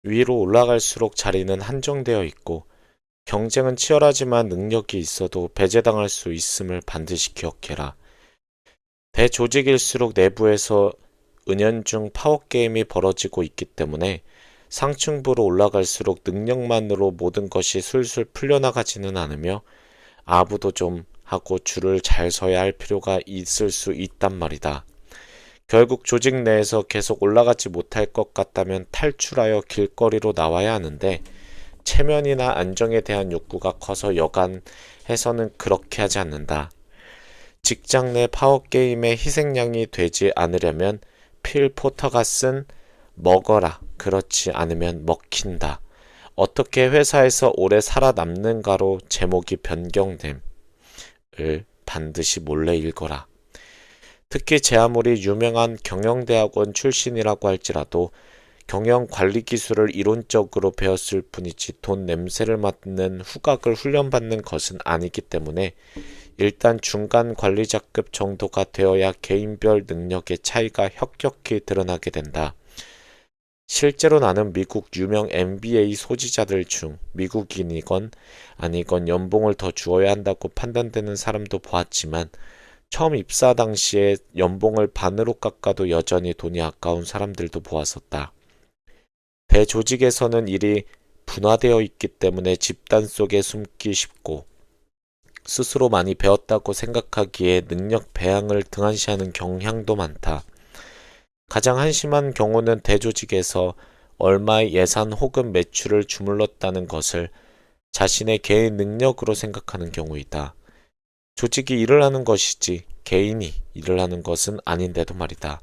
위로 올라갈수록 자리는 한정되어 있고 경쟁은 치열하지만 능력이 있어도 배제당할 수 있음을 반드시 기억해라. 대조직일수록 내부에서 은연중 파워게임이 벌어지고 있기 때문에 상층부로 올라갈수록 능력만으로 모든 것이 술술 풀려나가지는 않으며 아부도 좀 하고 줄을 잘 서야 할 필요가 있을 수 있단 말이다. 결국 조직 내에서 계속 올라가지 못할 것 같다면 탈출하여 길거리로 나와야 하는데 체면이나 안정에 대한 욕구가 커서 여간 해서는 그렇게 하지 않는다. 직장 내 파워게임의 희생양이 되지 않으려면 필 포터가 쓴 먹어라, 그렇지 않으면 먹힌다. 어떻게 회사에서 오래 살아남는가로 제목이 변경됨을 반드시 몰래 읽어라. 특히 제 아무리 유명한 경영대학원 출신이라고 할지라도 경영관리 기술을 이론적으로 배웠을 뿐이지 돈 냄새를 맡는 후각을 훈련받는 것은 아니기 때문에 일단 중간 관리자급 정도가 되어야 개인별 능력의 차이가 혁혁히 드러나게 된다. 실제로 나는 미국 유명 MBA 소지자들 중 미국인이건 아니건 연봉을 더 주어야 한다고 판단되는 사람도 보았지만 처음 입사 당시에 연봉을 반으로 깎아도 여전히 돈이 아까운 사람들도 보았었다. 대조직에서는 일이 분화되어 있기 때문에 집단 속에 숨기 쉽고 스스로 많이 배웠다고 생각하기에 능력 배양을 등한시하는 경향도 많다. 가장 한심한 경우는 대조직에서 얼마의 예산 혹은 매출을 주물렀다는 것을 자신의 개인 능력으로 생각하는 경우이다. 조직이 일을 하는 것이지 개인이 일을 하는 것은 아닌데도 말이다.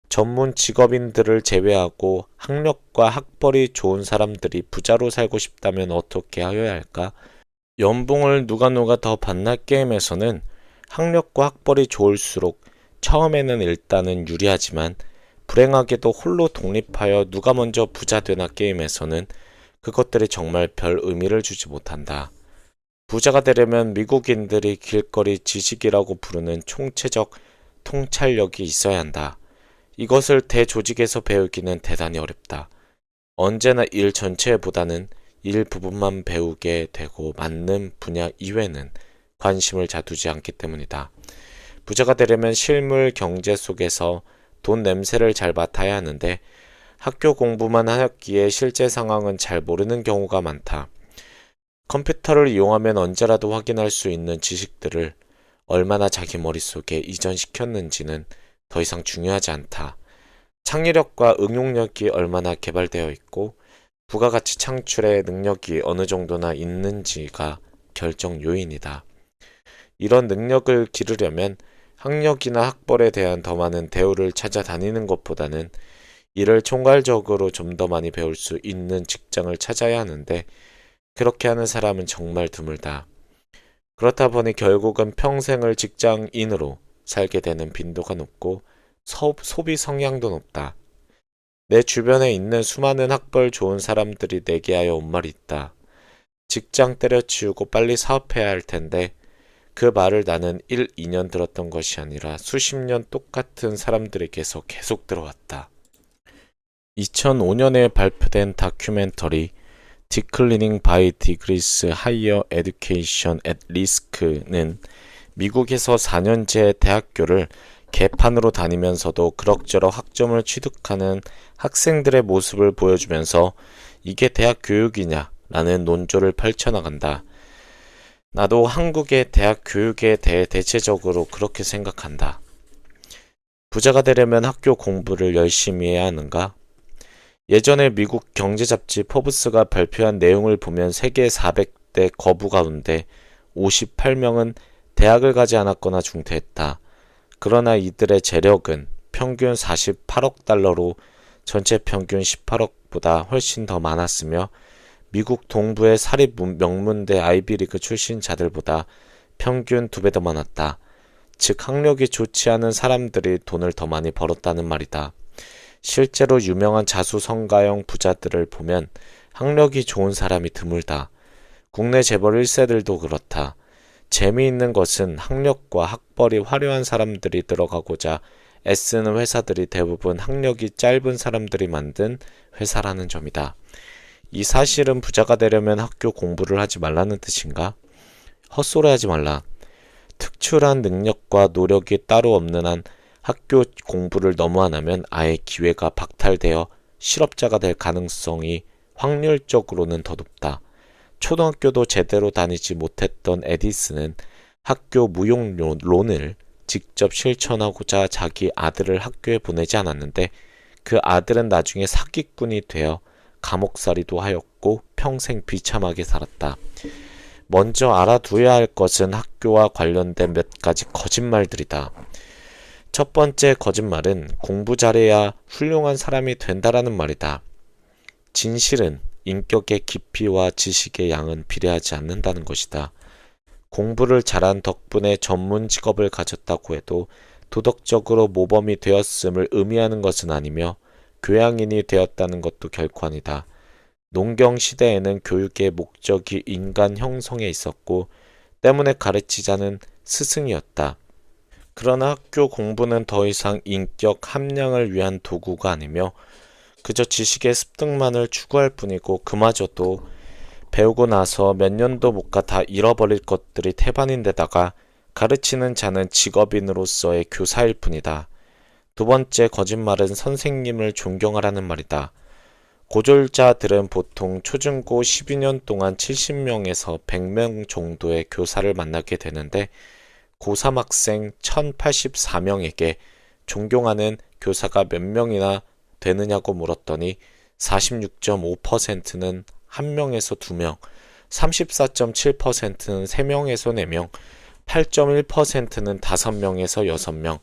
전문 직업인들을 제외하고 학력과 학벌이 좋은 사람들이 부자로 살고 싶다면 어떻게 하여야 할까? 연봉을 누가 더 받나 게임에서는 학력과 학벌이 좋을수록 처음에는 일단은 유리하지만 불행하게도 홀로 독립하여 누가 먼저 부자 되나 게임에서는 그것들이 정말 별 의미를 주지 못한다. 부자가 되려면 미국인들이 길거리 지식이라고 부르는 총체적 통찰력이 있어야 한다. 이것을 대조직에서 배우기는 대단히 어렵다. 언제나 일 전체보다는 일 부분만 배우게 되고 맞는 분야 이외는 관심을 자두지 않기 때문이다. 부자가 되려면 실물 경제 속에서 돈 냄새를 잘 맡아야 하는데 학교 공부만 하였기에 실제 상황은 잘 모르는 경우가 많다. 컴퓨터를 이용하면 언제라도 확인할 수 있는 지식들을 얼마나 자기 머릿속에 이전시켰는지는 더 이상 중요하지 않다. 창의력과 응용력이 얼마나 개발되어 있고 부가가치 창출의 능력이 어느 정도나 있는지가 결정 요인이다. 이런 능력을 기르려면 학력이나 학벌에 대한 더 많은 대우를 찾아다니는 것보다는 이를 총괄적으로 좀 더 많이 배울 수 있는 직장을 찾아야 하는데 그렇게 하는 사람은 정말 드물다. 그렇다 보니 결국은 평생을 직장인으로 살게 되는 빈도가 높고 소비 성향도 높다. 내 주변에 있는 수많은 학벌 좋은 사람들이 내게 하여 온 말이 있다. 직장 때려치우고 빨리 사업해야 할 텐데 그 말을 나는 1, 2년 들었던 것이 아니라 수십 년 똑같은 사람들에게서 계속 들어왔다. 2005년에 발표된 다큐멘터리 Declining by Degrees Higher Education at Risk는 미국에서 4년제 대학교를 개판으로 다니면서도 그럭저럭 학점을 취득하는 학생들의 모습을 보여주면서 이게 대학 교육이냐 라는 논조를 펼쳐나간다. 나도 한국의 대학 교육에 대해 대체적으로 그렇게 생각한다. 부자가 되려면 학교 공부를 열심히 해야 하는가? 예전에 미국 경제 잡지 포브스가 발표한 내용을 보면 세계 400대 거부 가운데 58명은 대학을 가지 않았거나 중퇴했다. 그러나 이들의 재력은 평균 48억 달러로 전체 평균 18억보다 훨씬 더 많았으며 미국 동부의 사립 명문대 아이비리그 출신자들보다 평균 2배 더 많았다. 즉 학력이 좋지 않은 사람들이 돈을 더 많이 벌었다는 말이다. 실제로 유명한 자수성가형 부자들을 보면 학력이 좋은 사람이 드물다. 국내 재벌 1세들도 그렇다. 재미있는 것은 학력과 학벌이 화려한 사람들이 들어가고자 애쓰는 회사들이 대부분 학력이 짧은 사람들이 만든 회사라는 점이다. 이 사실은 부자가 되려면 학교 공부를 하지 말라는 뜻인가? 헛소리 하지 말라. 특출한 능력과 노력이 따로 없는 한 학교 공부를 너무 안 하면 아예 기회가 박탈되어 실업자가 될 가능성이 확률적으로는 더 높다. 초등학교도 제대로 다니지 못했던 에디슨은 학교 무용론을 직접 실천하고자 자기 아들을 학교에 보내지 않았는데 그 아들은 나중에 사기꾼이 되어 감옥살이도 하였고 평생 비참하게 살았다. 먼저 알아두어야 할 것은 학교와 관련된 몇 가지 거짓말들이다. 첫 번째 거짓말은 공부 잘해야 훌륭한 사람이 된다라는 말이다. 진실은 인격의 깊이와 지식의 양은 비례하지 않는다는 것이다. 공부를 잘한 덕분에 전문 직업을 가졌다고 해도 도덕적으로 모범이 되었음을 의미하는 것은 아니며 교양인이 되었다는 것도 결코 아니다. 농경 시대에는 교육의 목적이 인간 형성에 있었고 때문에 가르치자는 스승이었다. 그러나 학교 공부는 더 이상 인격 함량을 위한 도구가 아니며 그저 지식의 습득만을 추구할 뿐이고 그마저도 배우고 나서 몇 년도 못 가 다 잃어버릴 것들이 태반인데다가 가르치는 자는 직업인으로서의 교사일 뿐이다. 두 번째 거짓말은 선생님을 존경하라는 말이다. 고졸자들은 보통 초중고 12년 동안 70명에서 100명 정도의 교사를 만나게 되는데 고3 학생 1084명에게 존경하는 교사가 몇 명이나 되느냐고 물었더니 46.5%는 1명에서 2명, 34.7%는 3명에서 4명, 8.1%는 5명에서 6명,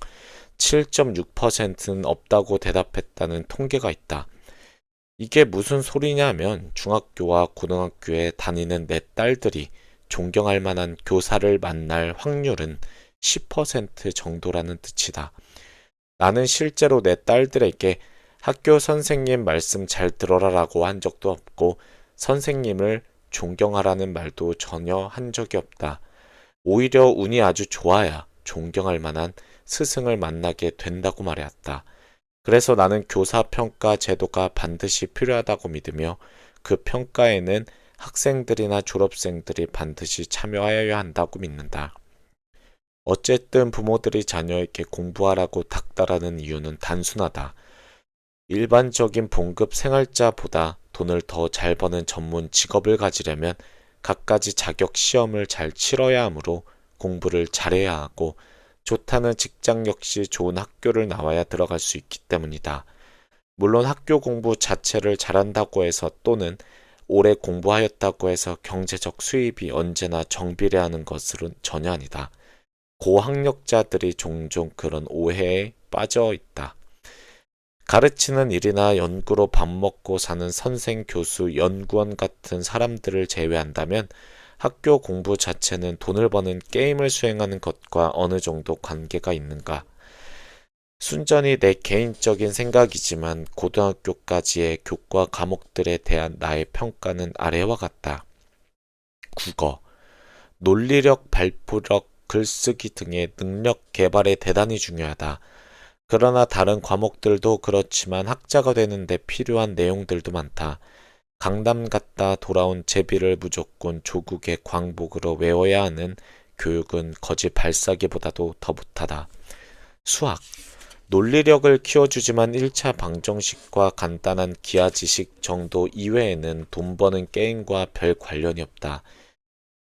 7.6%는 없다고 대답했다는 통계가 있다. 이게 무슨 소리냐 하면 중학교와 고등학교에 다니는 내 딸들이 존경할 만한 교사를 만날 확률은 10% 정도라는 뜻이다. 나는 실제로 내 딸들에게 학교 선생님 말씀 잘 들어라라고 한 적도 없고 선생님을 존경하라는 말도 전혀 한 적이 없다. 오히려 운이 아주 좋아야 존경할 만한 스승을 만나게 된다고 말해왔다. 그래서 나는 교사 평가 제도가 반드시 필요하다고 믿으며 그 평가에는 학생들이나 졸업생들이 반드시 참여하여야 한다고 믿는다. 어쨌든 부모들이 자녀에게 공부하라고 닥달하는 이유는 단순하다. 일반적인 봉급 생활자보다 돈을 더 잘 버는 전문 직업을 가지려면 갖가지 자격 시험을 잘 치러야 하므로 공부를 잘해야 하고 좋다는 직장 역시 좋은 학교를 나와야 들어갈 수 있기 때문이다. 물론 학교 공부 자체를 잘한다고 해서 또는 오래 공부하였다고 해서 경제적 수입이 언제나 정비례하는 것은 전혀 아니다. 고학력자들이 종종 그런 오해에 빠져 있다. 가르치는 일이나 연구로 밥 먹고 사는 선생, 교수, 연구원 같은 사람들을 제외한다면 학교 공부 자체는 돈을 버는 게임을 수행하는 것과 어느 정도 관계가 있는가? 순전히 내 개인적인 생각이지만 고등학교까지의 교과 과목들에 대한 나의 평가는 아래와 같다. 국어, 논리력, 발표력, 글쓰기 등의 능력 개발에 대단히 중요하다. 그러나 다른 과목들도 그렇지만 학자가 되는데 필요한 내용들도 많다. 강남 갔다 돌아온 제비를 무조건 조국의 광복으로 외워야 하는 교육은 거지 발사기보다도 더 못하다. 수학, 논리력을 키워주지만 1차 방정식과 간단한 기하 지식 정도 이외에는 돈 버는 게임과 별 관련이 없다.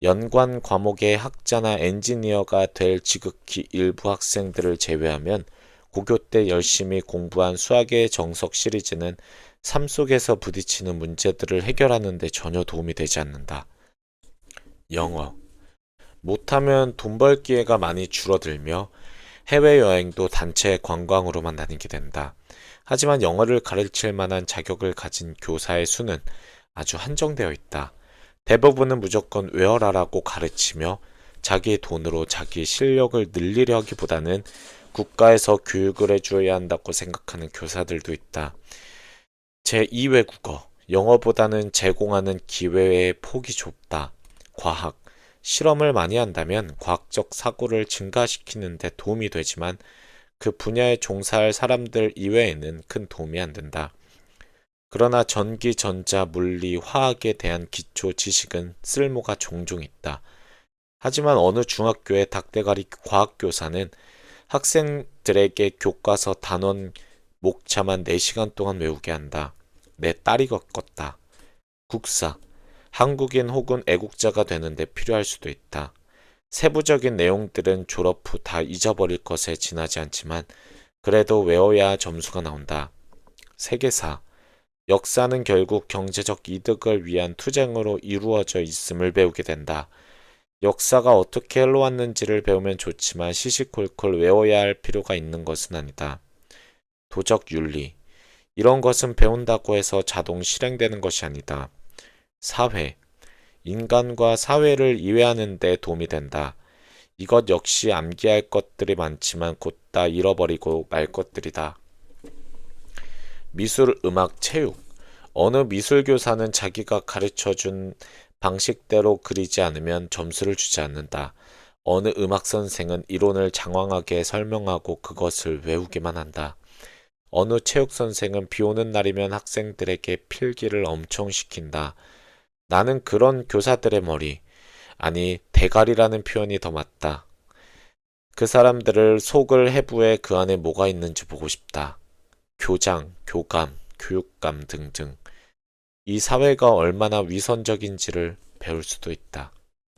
연관 과목의 학자나 엔지니어가 될 지극히 일부 학생들을 제외하면 고교 때 열심히 공부한 수학의 정석 시리즈는 삶 속에서 부딪히는 문제들을 해결하는 데 전혀 도움이 되지 않는다. 영어. 못하면 돈 벌 기회가 많이 줄어들며 해외여행도 단체 관광으로만 다니게 된다. 하지만 영어를 가르칠 만한 자격을 가진 교사의 수는 아주 한정되어 있다. 대부분은 무조건 외워라라고 가르치며 자기 돈으로 자기 실력을 늘리려 하기보다는 국가에서 교육을 해줘야 한다고 생각하는 교사들도 있다. 제2외국어, 영어보다는 제공하는 기회의 폭이 좁다. 과학, 실험을 많이 한다면 과학적 사고를 증가시키는 데 도움이 되지만 그 분야에 종사할 사람들 이외에는 큰 도움이 안 된다. 그러나 전기, 전자, 물리, 화학에 대한 기초 지식은 쓸모가 종종 있다. 하지만 어느 중학교의 닭대가리 과학교사는 학생들에게 교과서 단원 목차만 4시간 동안 외우게 한다. 내 딸이 겪었다. 국사. 한국인 혹은 애국자가 되는데 필요할 수도 있다. 세부적인 내용들은 졸업 후 다 잊어버릴 것에 지나지 않지만 그래도 외워야 점수가 나온다. 세계사. 역사는 결국 경제적 이득을 위한 투쟁으로 이루어져 있음을 배우게 된다. 역사가 어떻게 흘러왔는지를 배우면 좋지만 시시콜콜 외워야 할 필요가 있는 것은 아니다. 도적 윤리. 이런 것은 배운다고 해서 자동 실행되는 것이 아니다. 사회. 인간과 사회를 이해하는 데 도움이 된다. 이것 역시 암기할 것들이 많지만 곧 다 잃어버리고 말 것들이다. 미술, 음악, 체육. 어느 미술교사는 자기가 가르쳐준 방식대로 그리지 않으면 점수를 주지 않는다. 어느 음악 선생은 이론을 장황하게 설명하고 그것을 외우기만 한다. 어느 체육 선생은 비 오는 날이면 학생들에게 필기를 엄청 시킨다. 나는 그런 교사들의 머리, 아니 대가리라는 표현이 더 맞다. 그 사람들을 속을 해부해 그 안에 뭐가 있는지 보고 싶다. 교장, 교감, 교육감 등등. 이 사회가 얼마나 위선적인지를 배울 수도 있다.